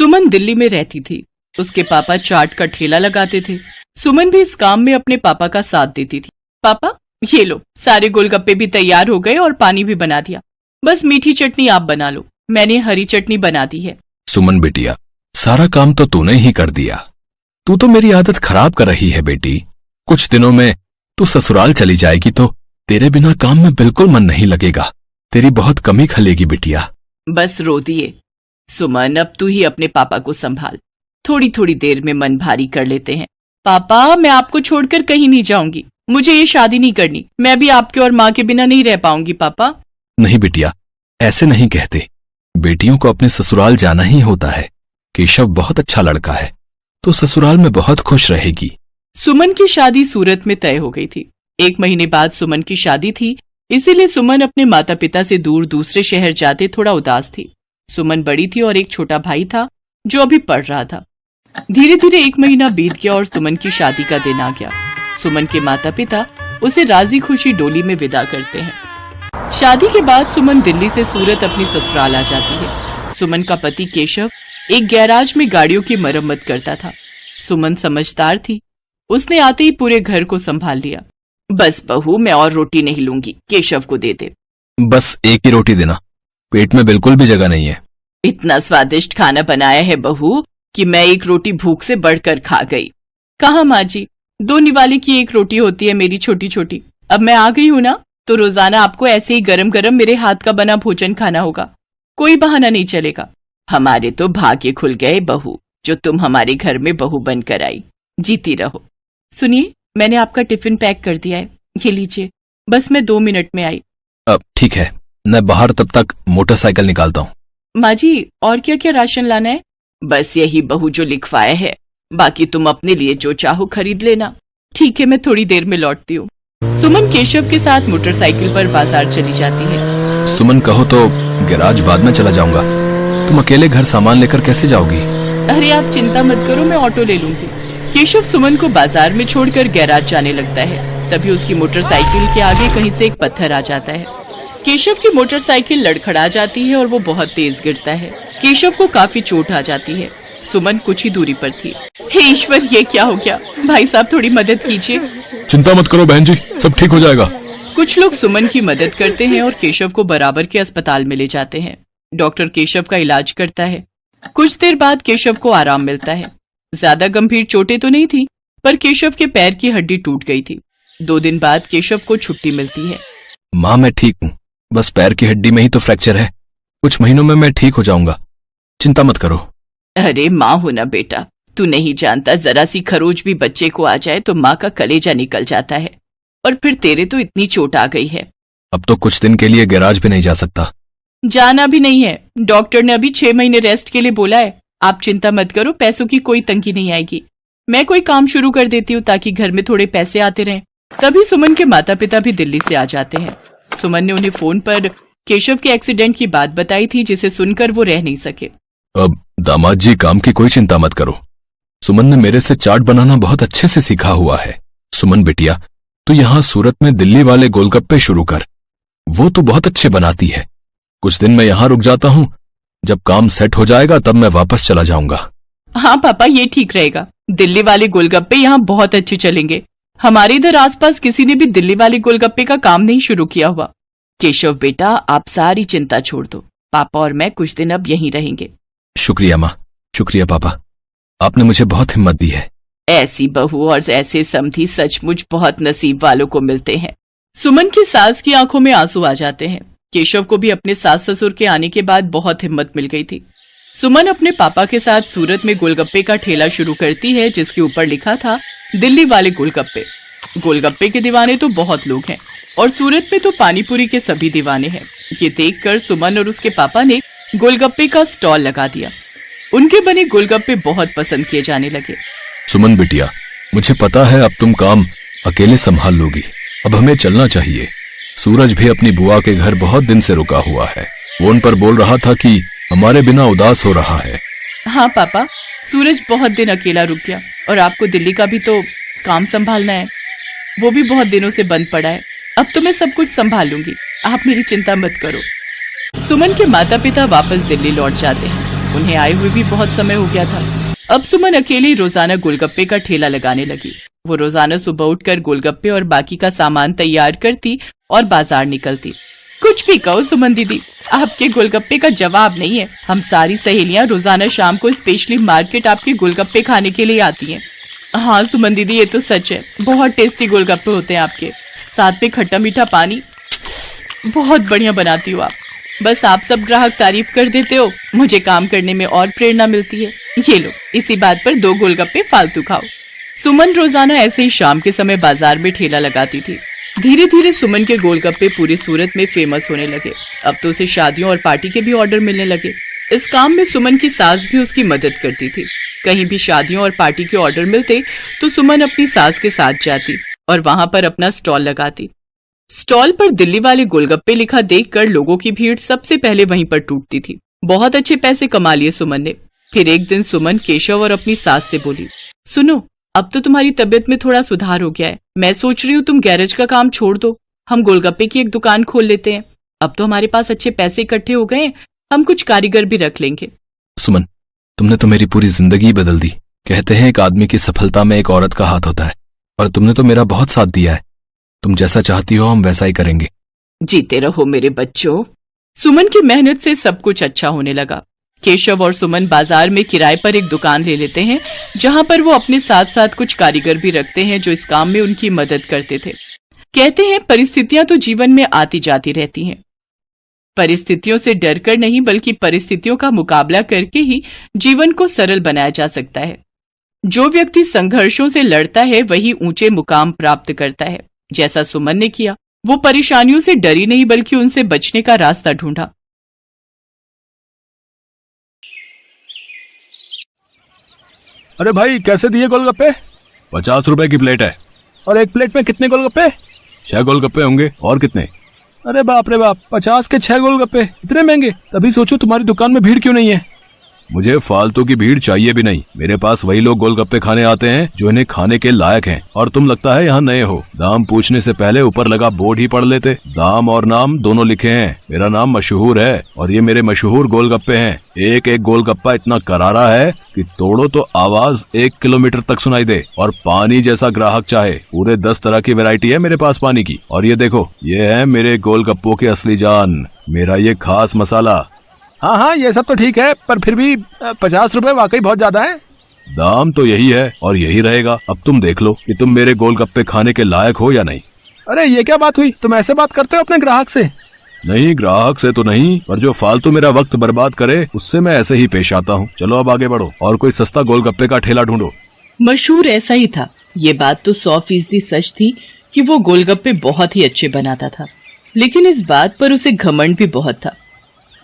सुमन दिल्ली में रहती थी। उसके पापा चाट का ठेला लगाते थे। सुमन भी इस काम में अपने पापा का साथ देती थी। पापा ये लो, सारे गोलगप्पे भी तैयार हो गए और पानी भी बना दिया, बस मीठी चटनी आप बना लो, मैंने हरी चटनी बना दी है। सुमन बिटिया, सारा काम तो तूने ही कर दिया। तू तो मेरी आदत खराब कर रही है बेटी। कुछ दिनों में तू ससुराल चली जाएगी तो तेरे बिना काम में बिल्कुल मन नहीं लगेगा। तेरी बहुत कमी खलेगी बिटिया। बस रो दिए। सुमन, अब तू ही अपने पापा को संभाल, थोड़ी थोड़ी देर में मन भारी कर लेते हैं। पापा, मैं आपको छोड़कर कहीं नहीं जाऊंगी, मुझे ये शादी नहीं करनी, मैं भी आपके और माँ के बिना नहीं रह पाऊंगी। पापा नहीं बिटिया, ऐसे नहीं कहते। बेटियों को अपने ससुराल जाना ही होता है। केशव बहुत अच्छा लड़का है, तो ससुराल में बहुत खुश रहेगी। सुमन की शादी सूरत में तय हो गई थी। 1 महीने बाद सुमन की शादी थी, इसीलिए सुमन अपने माता पिता से दूर दूसरे शहर जाते थोड़ा उदास थी। सुमन बड़ी थी और एक छोटा भाई था जो अभी पढ़ रहा था। धीरे धीरे 1 महीना बीत गया और सुमन की शादी का दिन आ गया। सुमन के माता पिता उसे राजी खुशी डोली में विदा करते हैं। शादी के बाद सुमन दिल्ली से सूरत अपनी ससुराल आ जाती है। सुमन का पति केशव एक गैराज में गाड़ियों की मरम्मत करता था। सुमन समझदार थी, उसने आते ही पूरे घर को संभाल लिया। बस बहू, मैं और रोटी नहीं लूंगी, केशव को दे दे। बस एक ही रोटी देना, पेट में बिल्कुल भी जगह नहीं है। इतना स्वादिष्ट खाना बनाया है बहू कि मैं एक रोटी भूख से बढ़कर खा गई। कहा माँ जी, 2 निवाले की 1 रोटी होती है मेरी छोटी छोटी। अब मैं आ गई हूँ ना, तो रोजाना आपको ऐसे ही गरम गरम मेरे हाथ का बना भोजन खाना होगा, कोई बहाना नहीं चलेगा। हमारे तो भाग्य खुल गए बहू, जो तुम हमारे घर में बहू बनकर आई। जीती रहो। सुनिए, मैंने आपका टिफिन पैक कर दिया है, ये लीजिए, बस मैं 2 मिनट में आई। अब ठीक है, मैं बाहर तब तक मोटरसाइकिल निकालता हूँ। माँ जी, और क्या क्या राशन लाना है? बस यही बहू जो लिखवाया है, बाकी तुम अपने लिए जो चाहो खरीद लेना। ठीक है, मैं थोड़ी देर में लौटती हूँ। सुमन केशव के साथ मोटरसाइकिल पर बाजार चली जाती है। सुमन, कहो तो गैराज बाद में चला जाऊंगा। तुम अकेले घर सामान लेकर कैसे जाओगी? अरे आप चिंता मत करो, मैं ऑटो ले लूंगी। केशव सुमन को बाजार में छोड़कर गैराज जाने लगता है। तभी उसकी मोटरसाइकिल के आगे कहीं से एक पत्थर आ जाता है। केशव की मोटरसाइकिल लड़खड़ा जाती है और वो बहुत तेज गिरता है। केशव को काफी चोट आ जाती है। सुमन कुछ ही दूरी पर थी। हे ईश्वर, ये क्या हो गया? भाई साहब, थोड़ी मदद कीजिए। चिंता मत करो बहन जी, सब ठीक हो जाएगा। कुछ लोग सुमन की मदद करते हैं और केशव को बराबर के अस्पताल में ले जाते हैं। डॉक्टर केशव का इलाज करता है। कुछ देर बाद केशव को आराम मिलता है। ज्यादा गंभीर चोटें तो नहीं थी, पर केशव के पैर की हड्डी टूट गई थी। 2 दिन बाद केशव को छुट्टी मिलती है। माँ, मैं ठीक हूँ, बस पैर की हड्डी में ही तो फ्रैक्चर है। कुछ महीनों में मैं ठीक हो जाऊंगा, चिंता मत करो। अरे माँ हो ना बेटा, तू नहीं जानता, जरा सी खरोच भी बच्चे को आ जाए तो माँ का कलेजा निकल जाता है। और फिर तेरे तो इतनी चोट आ गई है। अब तो कुछ दिन के लिए गैराज भी नहीं जा सकता। जाना भी नहीं है, डॉक्टर ने अभी 6 महीने रेस्ट के लिए बोला है। आप चिंता मत करो, पैसों की कोई तंगी नहीं आएगी। मैं कोई काम शुरू कर देती हूँ ताकि घर में थोड़े पैसे आते रहें। तभी सुमन के माता पिता भी दिल्ली से आ जाते हैं। सुमन ने उन्हें फोन पर केशव के एक्सीडेंट की बात बताई थी, जिसे सुनकर वो रह नहीं सके। अब दामाद जी, काम की कोई चिंता मत करो। सुमन ने मेरे से चाट बनाना बहुत अच्छे से सीखा हुआ है। सुमन बिटिया, तू यहाँ सूरत में दिल्ली वाले गोलगप्पे शुरू कर, वो तो बहुत अच्छे बनाती है। कुछ दिन मैं यहाँ रुक जाता हूँ, जब काम सेट हो जाएगा तब मैं वापस चला जाऊंगा। हाँ पापा, ये ठीक रहेगा। दिल्ली वाले गोलगप्पे यहाँ बहुत अच्छे चलेंगे। हमारे इधर आसपास किसी ने भी दिल्ली वाले गोलगप्पे का काम नहीं शुरू किया हुआ। केशव बेटा, आप सारी चिंता छोड़ दो, पापा और मैं कुछ दिन अब यहीं रहेंगे। शुक्रिया माँ, शुक्रिया पापा, आपने मुझे बहुत हिम्मत दी है। ऐसी बहू और ऐसे समधी सचमुच बहुत नसीब वालों को मिलते हैं। सुमन की सास की आंखों में आंसू आ जाते हैं। केशव को भी अपने सास ससुर के आने के बाद बहुत हिम्मत मिल गई थी। सुमन अपने पापा के साथ सूरत में गोलगप्पे का ठेला शुरू करती है, जिसके ऊपर लिखा था दिल्ली वाले गोलगप्पे। गोलगप्पे के दीवाने तो बहुत लोग हैं और सूरत में तो पानीपुरी के सभी दीवाने हैं। ये देखकर सुमन और उसके पापा ने गोलगप्पे का स्टॉल लगा दिया। उनके बने गोलगप्पे बहुत पसंद किए जाने लगे। सुमन बिटिया, मुझे पता है अब तुम काम अकेले संभाल लोगी। अब हमें चलना चाहिए। सूरज भी अपनी बुआ के घर बहुत दिन से रुका हुआ है। वो उन पर बोल रहा था कि हमारे बिना उदास हो रहा है। हाँ पापा, सूरज बहुत दिन अकेला रुक गया और आपको दिल्ली का भी तो काम संभालना है, वो भी बहुत दिनों से बंद पड़ा है। अब तो मैं सब कुछ संभाल लूंगी, आप मेरी चिंता मत करो। सुमन के माता पिता वापस दिल्ली लौट जाते हैं। उन्हें आए हुए भी बहुत समय हो गया था। अब सुमन अकेली रोजाना गोलगप्पे का ठेला लगाने लगी। वो रोजाना सुबह उठकर गोलगप्पे और बाकी का सामान तैयार करती और बाजार निकलती। कुछ भी कहो सुमन दीदी, आपके गोलगप्पे का जवाब नहीं है। हम सारी सहेलियां रोजाना शाम को स्पेशली मार्केट आपके गोलगप्पे खाने के लिए आती हैं। हाँ सुमन दीदी, ये तो सच है, बहुत टेस्टी गोलगप्पे होते हैं आपके, साथ में खट्टा मीठा पानी, बहुत बढ़िया बनाती हो आप। बस आप सब ग्राहक तारीफ कर देते हो, मुझे काम करने में और प्रेरणा मिलती है। ये लो, इसी बात पर 2 गोलगप्पे फालतू खाओ। सुमन रोजाना ऐसे ही शाम के समय बाजार में ठेला लगाती थी। धीरे धीरे सुमन के गोलगप्पे पूरी सूरत में फेमस होने लगे। अब तो उसे शादियों और पार्टी के भी ऑर्डर मिलने लगे। इस काम में सुमन की सास भी उसकी मदद करती थी। कहीं भी शादियों और पार्टी के ऑर्डर मिलते तो सुमन अपनी सास के साथ जाती और वहां पर अपना स्टॉल लगाती। स्टॉल पर दिल्ली वाले गोलगप्पे लिखा देखकर लोगों की भीड़ सबसे पहले वहीं पर टूटती थी। बहुत अच्छे पैसे कमा लिए सुमन ने। फिर एक दिन सुमन केशव और अपनी सास से बोली, सुनो, अब तो तुम्हारी तबीयत में थोड़ा सुधार हो गया है। मैं सोच रही हूँ तुम गैरेज का काम छोड़ दो, हम गोलगप्पे की एक दुकान खोल लेते हैं। अब तो हमारे पास अच्छे पैसे इकट्ठे हो गए, हम कुछ कारीगर भी रख लेंगे। सुमन, तुमने तो मेरी पूरी जिंदगी बदल दी। कहते हैं एक आदमी की सफलता में एक औरत का हाथ होता है, और तुमने तो मेरा बहुत साथ दिया है। तुम जैसा चाहती हो हम वैसा ही करेंगे। जीते रहो मेरे बच्चों। सुमन की मेहनत से सब कुछ अच्छा होने लगा। केशव और सुमन बाजार में किराए पर एक दुकान ले लेते हैं, जहां पर वो अपने साथ साथ कुछ कारीगर भी रखते हैं जो इस काम में उनकी मदद करते थे। कहते हैं परिस्थितियां तो जीवन में आती जाती रहती हैं। परिस्थितियों से डरकर नहीं, बल्कि परिस्थितियों का मुकाबला करके ही जीवन को सरल बनाया जा सकता है। जो व्यक्ति संघर्षों से लड़ता है वही ऊंचे मुकाम प्राप्त करता है। जैसा सुमन ने किया, वो परेशानियों से डरी नहीं बल्कि उनसे बचने का रास्ता ढूंढा। अरे भाई, कैसे दिए गोलगप्पे? 50 रुपए की प्लेट है। और एक प्लेट में कितने गोलगप्पे? 6 गोलगप्पे होंगे। और कितने? अरे बाप रे बाप, 50 के 6 गोलगप्पे, इतने महंगे। तभी सोचो तुम्हारी दुकान में भीड़ क्यों नहीं है। मुझे फालतू की भीड़ चाहिए भी नहीं। मेरे पास वही लोग गोलगप्पे खाने आते हैं जो इन्हें खाने के लायक हैं। और तुम लगता है यहाँ नए हो। दाम पूछने से पहले ऊपर लगा बोर्ड ही पढ़ लेते। दाम और नाम दोनों लिखे हैं। मेरा नाम मशहूर है और ये मेरे मशहूर गोलगप्पे हैं। एक एक गोलगप्पा इतना करारा है कि तोड़ो तो आवाज 1 किलोमीटर तक सुनाई दे। और पानी जैसा ग्राहक चाहे, पूरे 10 तरह की वैरायटी है मेरे पास पानी की। और ये देखो, ये है मेरे गोलगप्पों की असली जान, मेरा ये खास मसाला। हाँ हाँ, ये सब तो ठीक है, पर फिर भी 50 रुपए वाकई बहुत ज्यादा है। दाम तो यही है और यही रहेगा। अब तुम देख लो कि तुम मेरे गोलगप्पे खाने के लायक हो या नहीं। अरे ये क्या बात हुई, तुम ऐसे बात करते हो अपने ग्राहक से? नहीं, ग्राहक से तो नहीं, पर जो फालतू मेरा वक्त बर्बाद करे उससे मैं ऐसे ही पेश आता हूँ। चलो अब आगे बढ़ो और कोई सस्ता गोलगप्पे का ठेला ढूंढो। मशहूर ऐसा ही था। ये बात तो 100% सच थी कि वो गोलगप्पे बहुत ही अच्छे बनाता था, लेकिन इस बात पर उसे घमंड भी बहुत था।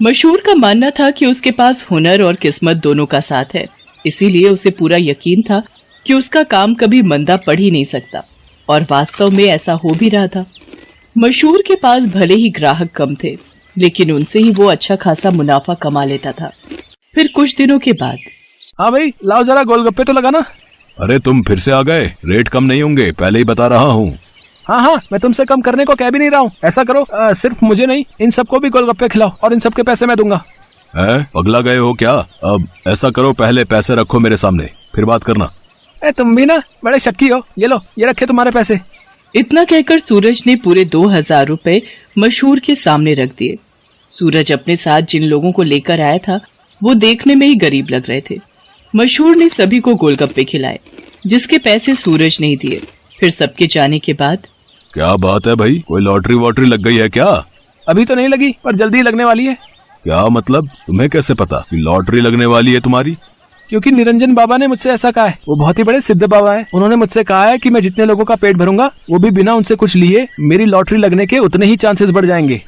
मशहूर का मानना था कि उसके पास हुनर और किस्मत दोनों का साथ है, इसीलिए उसे पूरा यकीन था कि उसका काम कभी मंदा पड़ ही नहीं सकता। और वास्तव में ऐसा हो भी रहा था। मशहूर के पास भले ही ग्राहक कम थे, लेकिन उनसे ही वो अच्छा खासा मुनाफा कमा लेता था। फिर कुछ दिनों के बाद, हाँ भाई, लाओ जरा गोलगप्पे तो लगाना। अरे तुम फिर से आ गए। रेट कम नहीं होंगे, पहले ही बता रहा हूँ। हाँ हाँ, मैं तुमसे कम करने को कह भी नहीं रहा हूँ। ऐसा करो, सिर्फ मुझे नहीं, इन सबको भी गोलगप्पे खिलाओ और इन सबके पैसे मैं दूंगा। है, पगला गए हो क्या? अब ऐसा करो, पहले पैसे रखो मेरे सामने, फिर बात करना। तुम भी ना बड़े शक्की हो। ये लो, ये रखे तुम्हारे पैसे। इतना कहकर सूरज ने पूरे 2000 रुपए मशहूर के सामने रख दिए। सूरज अपने साथ जिन लोगों को लेकर आया था वो देखने में ही गरीब लग रहे थे। मशहूर ने सभी को गोलगप्पे खिलाए, जिसके पैसे सूरज नहीं दिए। फिर सबके जाने के बाद, क्या बात है भाई, कोई लॉटरी वॉटरी लग गई है क्या? अभी तो नहीं लगी, पर जल्दी लगने वाली है। क्या मतलब? तुम्हें कैसे पता कि लॉटरी लगने वाली है तुम्हारी? क्योंकि निरंजन बाबा ने मुझसे ऐसा कहा है। वो बहुत ही बड़े सिद्ध बाबा हैं। उन्होंने मुझसे कहा है कि मैं जितने लोगों का पेट भरूंगा, वो भी बिना उनसे कुछ लिए, मेरी लॉटरी लगने के उतने ही चांसेस बढ़ जाएंगे।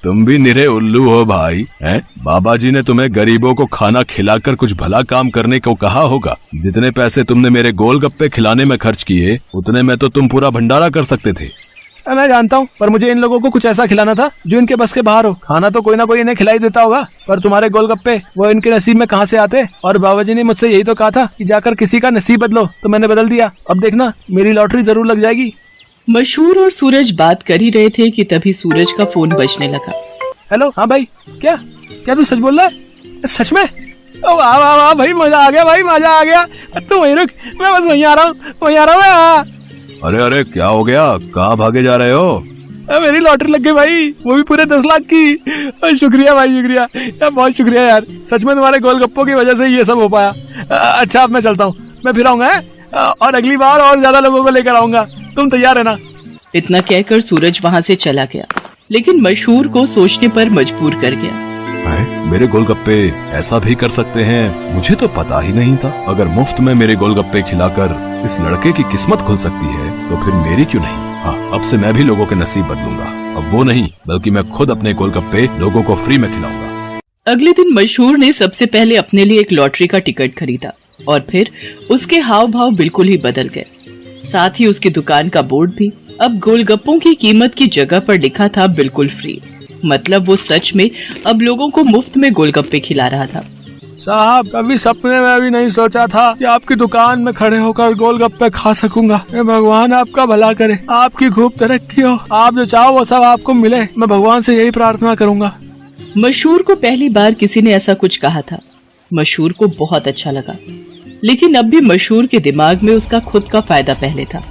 तुम भी निरे उल्लू हो भाई, हैं? बाबा जी ने तुम्हें गरीबों को खाना खिलाकर कुछ भला काम करने को कहा होगा। जितने पैसे तुमने मेरे गोलगप्पे खिलाने में खर्च किए, उतने में तो तुम पूरा भंडारा कर सकते थे। मैं जानता हूँ, पर मुझे इन लोगों को कुछ ऐसा खिलाना था जो इनके बस के बाहर हो। खाना तो कोई ना कोई इन्हें खिलाई देता होगा, पर तुम्हारे गोलगप्पे वो इनके नसीब में कहाँ से आते? और बाबा जी ने मुझसे यही तो कहा था कि जाकर किसी का नसीब बदलो, तो मैंने बदल दिया। अब देखना, मेरी लॉटरी जरूर लग जाएगी। मशहूर और सूरज बात कर ही रहे थे कि तभी सूरज का फोन बजने लगा। हेलो, हाँ भाई, क्या तू सच बोल रहा है? सच में? ओ वाह वाह वाह भाई, मजा आ गया भाई, मजा आ गया। तू वहीं रुक, मैं बस वहीं आ रहा हूँ मैं। अरे अरे क्या हो गया, कहाँ भागे जा रहे हो? मेरी लॉटरी लग गई भाई, वो भी पूरे 10 लाख की। शुक्रिया भाई, शुक्रिया यार, बहुत शुक्रिया यार, सच में तुम्हारे गोलगप्पों की वजह से ये सब हो पाया। अच्छा अब मैं चलता हूँ, मैं फिर आऊंगा और अगली बार और ज्यादा लोगों को लेकर आऊंगा, तुम तैयार है ना? इतना कहकर सूरज वहाँ से चला गया, लेकिन मशहूर को सोचने पर मजबूर कर गया। मेरे गोलगप्पे ऐसा भी कर सकते हैं, मुझे तो पता ही नहीं था। अगर मुफ्त में मेरे गोलगप्पे खिलाकर इस लड़के की किस्मत खुल सकती है तो फिर मेरी क्यों नहीं? हाँ, अब से मैं भी लोगों के नसीब बदलूंगा। अब वो नहीं, बल्कि मैं खुद अपने गोलगप्पे लोगों को फ्री में खिलाऊंगा। अगले दिन मशहूर ने सबसे पहले अपने लिए एक लॉटरी का टिकट खरीदा और फिर उसके हाव भाव बिल्कुल ही बदल गए। साथ ही उसकी दुकान का बोर्ड भी अब गोलगप्पों की कीमत की जगह पर लिखा था बिल्कुल फ्री। मतलब वो सच में अब लोगों को मुफ्त में गोलगप्पे खिला रहा था। साहब, कभी सपने में भी नहीं सोचा था कि आपकी दुकान में खड़े होकर गोलगप्पे खा सकूंगा। भगवान आपका भला करे, आपकी खूब तरक्की हो, आप जो चाहो वो सब आपको मिले, मैं भगवान से यही प्रार्थना करूंगा। मशहूर को पहली बार किसी ने ऐसा कुछ कहा था। मशहूर को बहुत अच्छा लगा, लेकिन अब भी मशहूर के दिमाग में उसका खुद का फायदा पहले था।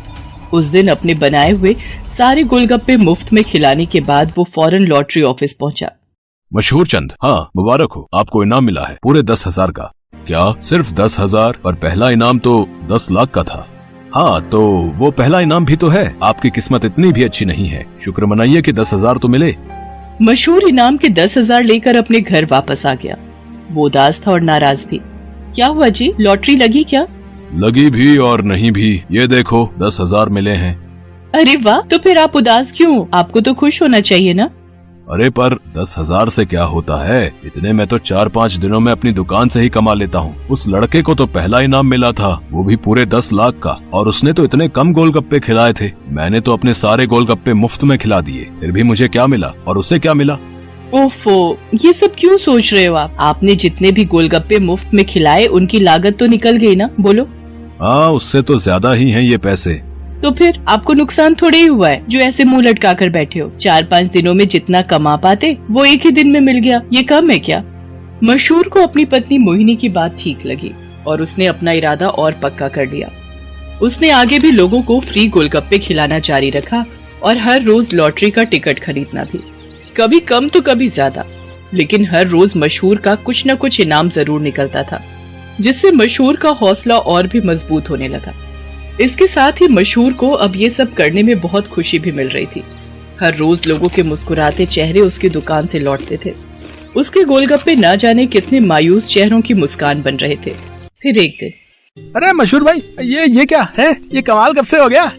उस दिन अपने बनाए हुए सारे गोलगप्पे मुफ्त में खिलाने के बाद वो फौरन लॉटरी ऑफिस पहुंचा। मशहूर चंद, हाँ मुबारक हो, आपको इनाम मिला है पूरे 10,000 का। क्या सिर्फ 10,000? और पहला इनाम तो 10 लाख का था। हाँ तो वो पहला इनाम भी तो है। आपकी किस्मत इतनी भी अच्छी नहीं है, शुक्र मनाइए कि 10,000 तो मिले। मशहूर इनाम के 10,000 लेकर अपने घर वापस आ गया। वो उदास था और नाराज भी। क्या हुआ जी, लॉटरी लगी क्या? लगी भी और नहीं भी, ये देखो 10,000 मिले हैं। अरे वाह, तो फिर आप उदास क्यों? आपको तो खुश होना चाहिए ना। अरे पर 10,000 से क्या होता है, इतने में तो 4-5 दिनों में अपनी दुकान से ही कमा लेता हूँ। उस लड़के को तो पहला इनाम मिला था, वो भी पूरे 10 लाख का, और उसने तो इतने कम गोलगप्पे खिलाए थे। मैंने तो अपने सारे गोलगप्पे मुफ्त में खिला दिए, फिर भी मुझे क्या मिला और उसे क्या मिला? ओफो, ये सब क्यों सोच रहे हो आप? आपने जितने भी गोलगप्पे मुफ्त में खिलाए उनकी लागत तो निकल गई ना, बोलो। हाँ, उससे तो ज्यादा ही हैं ये पैसे। तो फिर आपको नुकसान थोड़े ही हुआ है जो ऐसे मुंह लटका कर बैठे हो। 4-5 दिनों में जितना कमा पाते वो एक ही दिन में मिल गया, ये कम है क्या? मशहूर को अपनी पत्नी मोहिनी की बात ठीक लगी और उसने अपना इरादा और पक्का कर लिया। उसने आगे भी लोगों को फ्री गोलगप्पे खिलाना जारी रखा और हर रोज लॉटरी का टिकट खरीदना भी, कभी कम तो कभी ज्यादा, लेकिन हर रोज मशहूर का कुछ न कुछ इनाम जरूर निकलता था, जिससे मशहूर का हौसला और भी मजबूत होने लगा। इसके साथ ही मशहूर को अब ये सब करने में बहुत खुशी भी मिल रही थी। हर रोज लोगों के मुस्कुराते चेहरे उसकी दुकान से लौटते थे। उसके गोलगप्पे न जाने कितने मायूस चेहरों की मुस्कान बन रहे थे। फिर एक दिन, अरे मशहूर भाई, ये क्या है? ये कमाल कब से हो गया?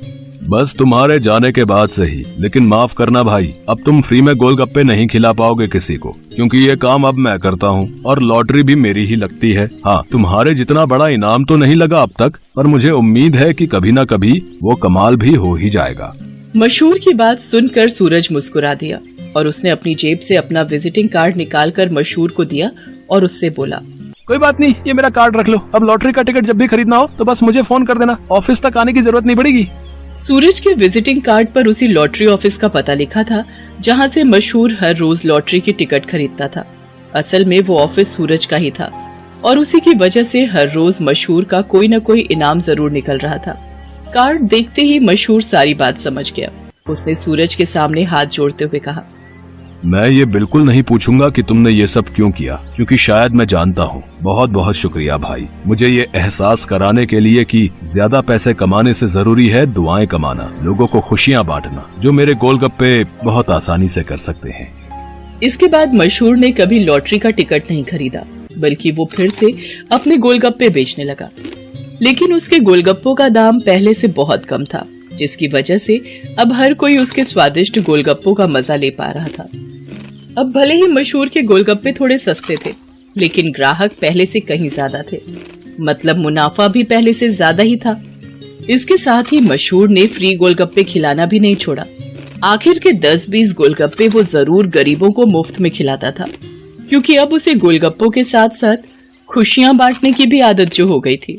बस तुम्हारे जाने के बाद से ही। लेकिन माफ करना भाई, अब तुम फ्री में गोलगप्पे नहीं खिला पाओगे किसी को, क्योंकि ये काम अब मैं करता हूँ और लॉटरी भी मेरी ही लगती है। हाँ, तुम्हारे जितना बड़ा इनाम तो नहीं लगा अब तक, पर मुझे उम्मीद है कि कभी न कभी वो कमाल भी हो ही जाएगा। मशहूर की बात सुनकर सूरज मुस्कुरा दिया और उसने अपनी जेब से अपना विजिटिंग कार्ड निकालकर मशहूर को दिया और उससे बोला, कोई बात नहीं, ये मेरा कार्ड रख लो। अब लॉटरी का टिकट जब भी खरीदना हो तो बस मुझे फोन कर देना, ऑफिस तक आने की जरूरत नहीं पड़ेगी। सूरज के विजिटिंग कार्ड पर उसी लॉटरी ऑफिस का पता लिखा था जहां से मशहूर हर रोज लॉटरी की टिकट खरीदता था। असल में वो ऑफिस सूरज का ही था और उसी की वजह से हर रोज मशहूर का कोई न कोई इनाम जरूर निकल रहा था। कार्ड देखते ही मशहूर सारी बात समझ गया। उसने सूरज के सामने हाथ जोड़ते हुए कहा, मैं ये बिल्कुल नहीं पूछूंगा कि तुमने ये सब क्यों किया, क्योंकि शायद मैं जानता हूँ। बहुत बहुत शुक्रिया भाई, मुझे ये एहसास कराने के लिए कि ज्यादा पैसे कमाने से जरूरी है दुआएं कमाना, लोगों को खुशियाँ बांटना, जो मेरे गोलगप्पे बहुत आसानी से कर सकते हैं। इसके बाद मशहूर ने कभी लॉटरी का टिकट नहीं खरीदा, बल्कि वो फिर से अपने गोलगप्पे बेचने लगा। लेकिन उसके गोलगप्पों का दाम पहले से बहुत कम था, जिसकी वजह से अब हर कोई उसके स्वादिष्ट गोलगप्पों का मजा ले पा रहा था। अब भले ही मशहूर के गोलगप्पे थोड़े सस्ते थे, लेकिन ग्राहक पहले से कहीं ज्यादा थे। मतलब मुनाफा भी पहले से ज्यादा ही था। इसके साथ ही मशहूर ने फ्री गोलगप्पे खिलाना भी नहीं छोड़ा। आखिर के 10-20 गोलगप्पे वो जरूर गरीबों को मुफ्त में खिलाता था, क्योंकि अब उसे गोलगप्पों के साथ साथ खुशियां बांटने की भी आदत जो हो गई थी।